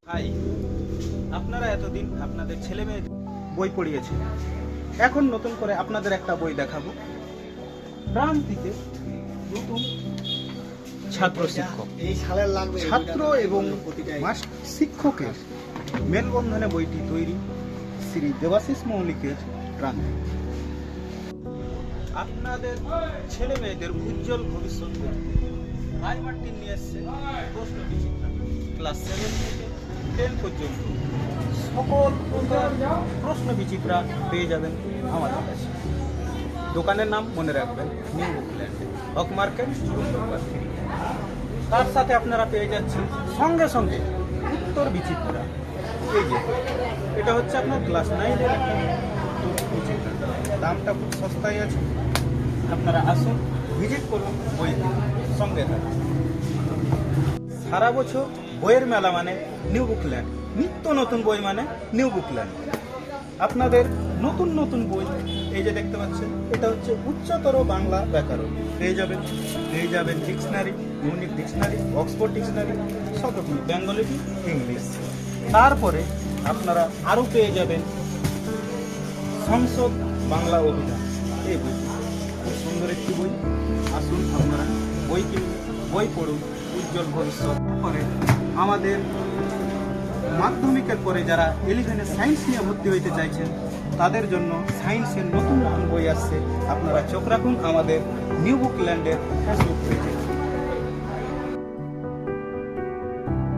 ভাই, আপনারা এতদিন আপনাদের ছেলে মেয়ে বই পড়িয়েছেন, এখন নতুন করে আপনাদের একটা বই দেখাবো। প্রান্তিকে নতুন ছাত্র শিক্ষক, ছাত্র এবং শিক্ষকের মেলবন্ধনে বইটি তৈরি শ্রী দেবাশিস মৌলিকের প্রান্তিক। আপনাদের ছেলে মেয়েদের উজ্জ্বল ভবিষ্যৎ ভাই মার্টিন নিয়ে এসছে প্রশ্ন বিচিত্রা। ক্লাস 7 থেকে 10 পর্যন্ত সকল প্রকার প্রশ্ন বিচিত্রা পেয়ে যাবেন আমাদের কাছে। দোকানের নাম মনে রাখবেন, নিউ বুকল্যান্ড, হক মার্কেট, রুম নম্বর 3। তার সাথে আপনারা পেয়ে যাচ্ছেন সঙ্গে সঙ্গে উত্তর বিচিত্রা। এই যে এটা হচ্ছে আপনার ক্লাস 9-এর একটা উত্তর বিচিত্রা। দামটা খুব সস্তায় আছে, আপনারা আসুন, ভিজিট করুন, বই সঙ্গে থাকুন। সারা বছর বইয়ের মেলা মানে নিউ বুকল্যান্ড, নিত্য নতুন বই মানে নিউ বুকল্যান্ড। আপনাদের নতুন নতুন বই এই যে দেখতে পাচ্ছেন, এটা হচ্ছে উচ্চতর বাংলা ব্যাকরণ পেয়ে যাবেন dictionary, unique dictionary, Oxford dictionary, সব রকম বেঙ্গলি, ইংলিশ। তারপরে আপনারা আরও পেয়ে যাবেন সংসদ বাংলা অভিধান। এই বই খুব সুন্দর একটি বই। আসুন আপনারা বই কিনুন, বই পড়ুন, উজ্জ্বল ভবিষ্যৎ। পরে আমাদের মাধ্যমিকের পরে যারা 11-এ সায়েন্স নিয়ে ভর্তি হইতে চাইছেন, তাদের জন্য সায়েন্সের নতুন নতুন বই আসছে। আপনারা চোখ রাখুন আমাদের নিউ বুকল্যান্ডের ফেসবুক পেজে।